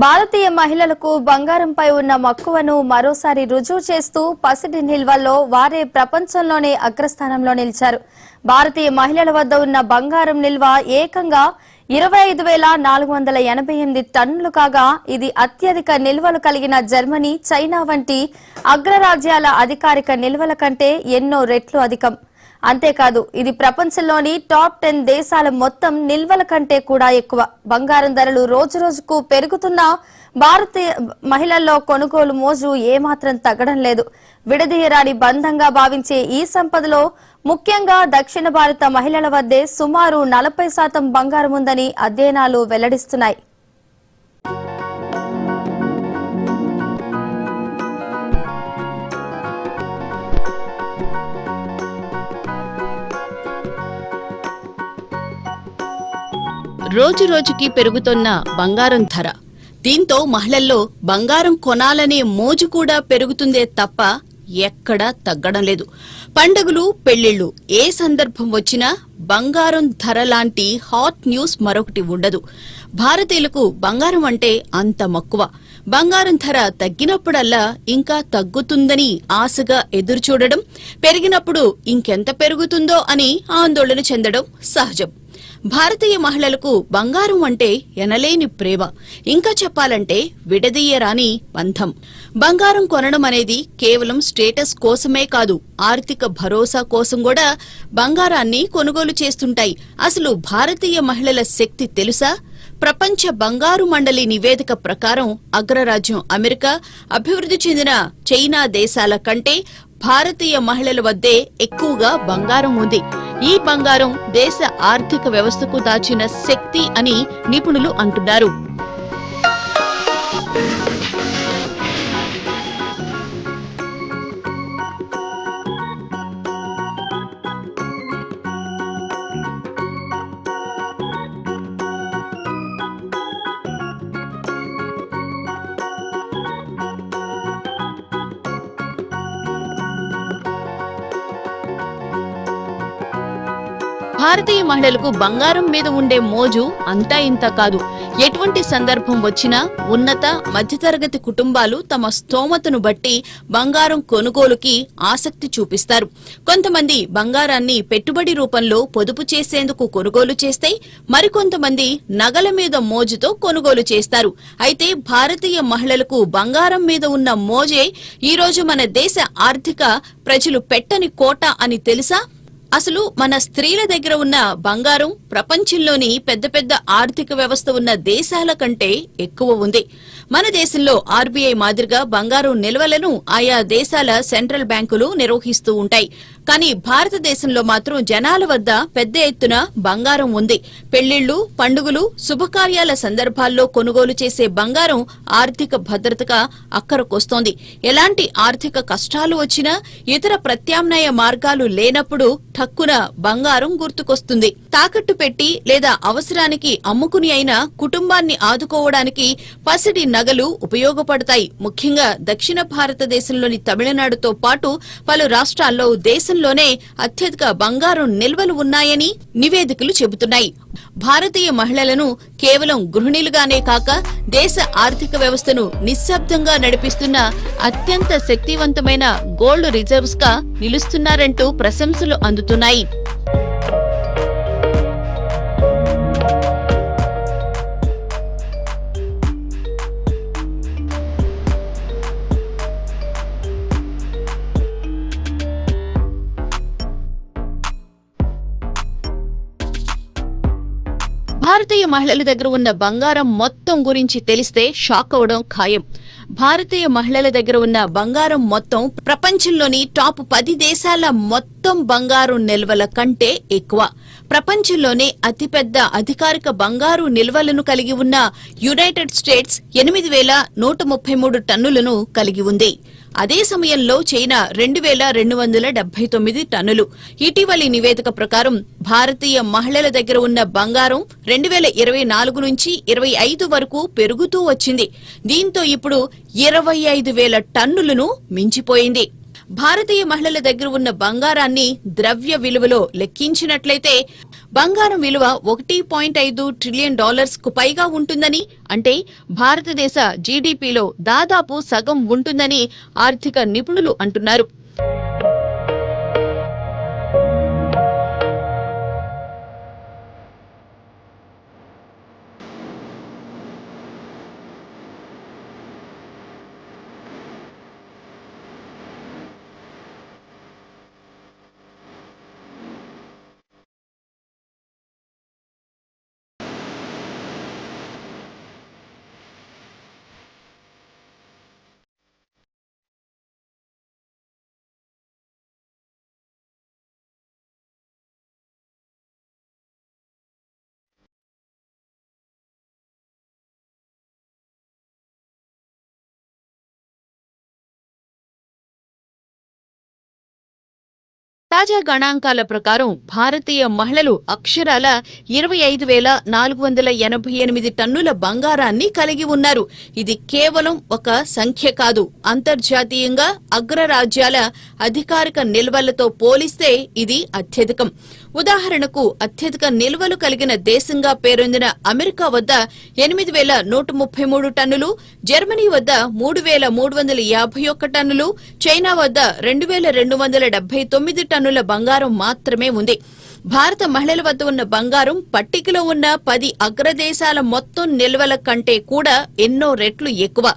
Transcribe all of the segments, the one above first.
భారతీయ మహిళలకు బంగారంపై ఉన్న మక్కువను మరోసారి రుజువు చేస్తూ పసిడి నిల్వల్లో వారే ప్రపంచంలోనే అగ్రస్థానంలో నిలిచారు. భారతీయ మహిళల వద్ద ఉన్న బంగారం నిల్వ ఏకంగా 25,488 టన్నులు కాగా ఇది అత్యధిక నిల్వలు కలిగిన జర్మనీ, చైనా వంటి అగ్రరాజ్యాల అధికారిక నిల్వల కంటే ఎన్నో రెట్లు అధికం. అంతేకాదు ఇది ప్రపంచంలోని టాప్ 10 దేశాల మొత్తం నిల్వల కంటే కూడా ఎక్కువ. బంగారం ధరలు రోజురోజుకు పెరుగుతున్నా భారతీయ మహిళల్లో కొనుగోలు మోజు ఏమాత్రం తగ్గడం లేదు. విడదీయరాని బంధంగా భావించే ఈ సంపదలో ముఖ్యంగా దక్షిణ భారత మహిళల వద్దే సుమారు 40% బంగారం ఉందని అధ్యయనాలు వెల్లడిస్తున్నాయి. రోజు రోజుకి పెరుగుతున్న బంగారం ధర, దీంతో మహిళల్లో బంగారం కొనాలనే మోజు కూడా పెరుగుతుందే తప్ప ఎక్కడా తగ్గడం లేదు. పండుగలు, పెళ్లిళ్లు ఏ సందర్భం వచ్చినా బంగారం ధర లాంటి హాట్ న్యూస్ మరొకటి ఉండదు. భారతీయులకు బంగారం అంటే అంత మక్కువ. బంగారం ధర తగ్గినప్పుడల్లా ఇంకా తగ్గుతుందని ఆశగా ఎదురుచూడడం, పెరిగినప్పుడు ఇంకెంత పెరుగుతుందో అని ఆందోళన చెందడం సహజం. భారతీయ మహిళలకు బంగారం అంటే ఎనలేని ప్రేమ, ఇంకా చెప్పాలంటే విడదీయరాని బంధం. బంగారం కొనడం అనేది కేవలం స్టేటస్ కోసమే కాదు, ఆర్థిక భరోసా కోసం కూడా బంగారాన్ని కొనుగోలు చేస్తుంటాయి. అసలు భారతీయ మహిళల శక్తి తెలుసా? ప్రపంచ బంగారు మండలి నివేదిక ప్రకారం అగ్రరాజ్యం అమెరికా, అభివృద్ధి చెందిన చైనా దేశాల కంటే భారతీయ మహిళల వద్దే ఎక్కువగా బంగారం ఉంది. ఈ బంగారం దేశ ఆర్థిక వ్యవస్థకు దాచిన శక్తి అని నిపుణులు అంటున్నారు. భారతీయ మహిళలకు బంగారం మీద ఉండే మోజు అంతా ఇంత కాదు. ఎటువంటి సందర్భం వచ్చినా ఉన్నత మధ్యతరగతి కుటుంబాలు తమ స్తోమతను బట్టి బంగారం కొనుగోలుకి ఆసక్తి చూపిస్తారు. కొంతమంది బంగారాన్ని పెట్టుబడి రూపంలో పొదుపు చేసేందుకు కొనుగోలు చేస్తే, మరికొంతమంది నగల మీద మోజుతో కొనుగోలు చేస్తారు. అయితే భారతీయ మహిళలకు బంగారం మీద ఉన్న మోజే ఈరోజు మన దేశ ఆర్థిక ప్రజలు పెట్టని కోట అని తెలుసా? అసలు మన స్త్రీల దగ్గర ఉన్న బంగారం ప్రపంచంలోని పెద్ద పెద్ద ఆర్థిక వ్యవస్థ ఉన్న దేశాల కంటే ఎక్కువ ఉంది. మన దేశంలో ఆర్బీఐ మాదిరిగా బంగారం నిల్వలను ఆయా దేశాల సెంట్రల్ బ్యాంకులు నిర్వహిస్తూ ఉంటాయి. కానీ భారతదేశంలో మాత్రం జనాల వద్ద పెద్ద ఎత్తున బంగారం ఉంది. పెళ్లిళ్లు, పండుగలు, శుభకార్యాల సందర్భాల్లో కొనుగోలు చేసే బంగారం ఆర్థిక భద్రతగా అక్కరకొస్తోంది. ఎలాంటి ఆర్థిక కష్టాలు వచ్చినా, ఇతర ప్రత్యామ్నాయ మార్గాలు లేనప్పుడు ఠక్కున బంగారం గుర్తుకొస్తుంది. తాకట్టు పెట్టి లేదా అవసరానికి అమ్ముకుని అయినా కుటుంబాన్ని ఆదుకోవడానికి పసిడి నగలు ఉపయోగపడతాయి. ముఖ్యంగా దక్షిణ భారతదేశంలోని తమిళనాడుతో పాటు పలు రాష్ట్రాల్లో దేశంలోనే అత్యధిక బంగారం నిల్వలు ఉన్నాయని నివేదికలు చెబుతున్నాయి. భారతీయ మహిళలను కేవలం గృహిణులుగానే కాక దేశ ఆర్థిక వ్యవస్థను నిశ్శబ్దంగా నడిపిస్తున్న అత్యంత శక్తివంతమైన గోల్డ్ రిజర్వ్స్ గా నిలుస్తున్నారంటూ ప్రశంసలు అందుతున్నాయి. భారతీయ మహిళల దగ్గర ఉన్న బంగారం మొత్తం గురించి తెలిస్తే షాక్ అవడం ఖాయం. భారతీయ మహిళల దగ్గర ఉన్న బంగారం మొత్తం ప్రపంచంలోని టాప్ 10 దేశాల మొత్తం బంగారు నిల్వల కంటే ఎక్కువ. ప్రపంచంలోనే అతిపెద్ద అధికారిక బంగారు నిల్వలను కలిగి ఉన్న యునైటెడ్ స్టేట్స్ 8,133 టన్నులను కలిగి ఉంది. అదే సమయంలో చైనా 2,279 టన్నులు. ఇటీవలి నివేదిక ప్రకారం భారతీయ మహిళల దగ్గర ఉన్న బంగారం 2024 నుంచి 25 వరకు పెరుగుతూ వచ్చింది. దీంతో ఇప్పుడు 25,000 టన్నులను మించిపోయింది. భారతీయ మహిళల దగ్గర ఉన్న బంగారాన్ని ద్రవ్య విలువలో లెక్కించినట్లయితే బంగారం విలువ $1.5 ట్రిలియన్ కు పైగా ఉంటుందని, అంటే భారతదేశ జీడీపీలో దాదాపు సగం ఉంటుందని ఆర్థిక నిపుణులు అంటున్నారు. తాజా గణాంకాల ప్రకారం భారతీయ మహిళలు అక్షరాల 25,488 టన్నుల బంగారాన్ని కలిగి ఉన్నారు. ఇది కేవలం ఒక సంఖ్య కాదు. అంతర్జాతీయంగా అగ్రరాజ్యాల అధికారిక నిల్వలతో పోలిస్తే ఇది అత్యధికం. ఉదాహరణకు అత్యధిక నిల్వలు కలిగిన దేశంగా పేరొందిన అమెరికా వద్ద 8,133 టన్నులు, జర్మనీ వద్ద 3,351 టన్నులు, చైనా వద్ద 2,279 టన్నుల బంగారం మాత్రమే ఉంది. భారత మహిళల వద్ద ఉన్న బంగారం పట్టికలో ఉన్న 10 అగ్రదేశాల మొత్తం నిల్వల కంటే కూడా ఎన్నో రెట్లు ఎక్కువ.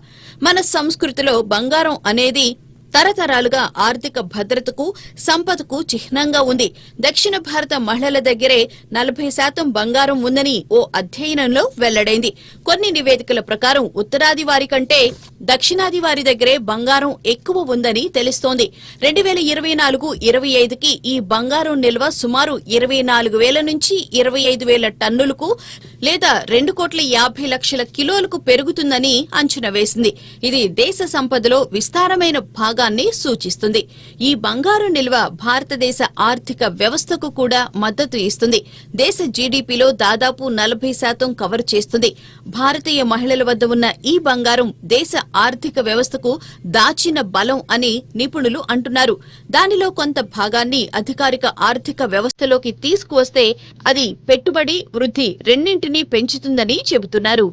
మన సంస్కృతిలో బంగారం అనేది తరతరాలుగా ఆర్థిక భద్రతకు, సంపదకు చిహ్నంగా ఉంది. దక్షిణ భారత మహిళల దగ్గరే 40% బంగారం ఉందని ఓ అధ్యయనంలో వెల్లడైంది. కొన్ని నివేదికల ప్రకారం ఉత్తరాది వారి కంటే దక్షిణాది వారి దగ్గరే బంగారం ఎక్కువ ఉందని తెలుస్తోంది. 2024-25కి ఈ బంగారం నిల్వ సుమారు 24,000 నుంచి 25,000 టన్నులకు లేదా 2,50,00,000 కిలోలకు పెరుగుతుందని అంచనా వేసింది. ఇది దేశ సంపదలో విస్తారమైన భాగాన్ని సూచిస్తుంది. ఈ బంగారు నిల్వ భారతదేశ ఆర్థిక వ్యవస్థకు కూడా మద్దతు ఇస్తుంది. దేశ జీడీపీలో దాదాపు 40% కవర్ చేస్తుంది. భారతీయ మహిళల వద్ద ఉన్న ఈ బంగారం దేశ ఆర్థిక వ్యవస్థకు దాచిన బలం అని నిపుణులు అంటున్నారు. దానిలో కొంత భాగాన్ని అధికారిక ఆర్థిక వ్యవస్థలోకి తీసుకువస్తే అది పెట్టుబడి, వృద్ధి రెండింటినీ పెంచుతుందని చెబుతున్నారు.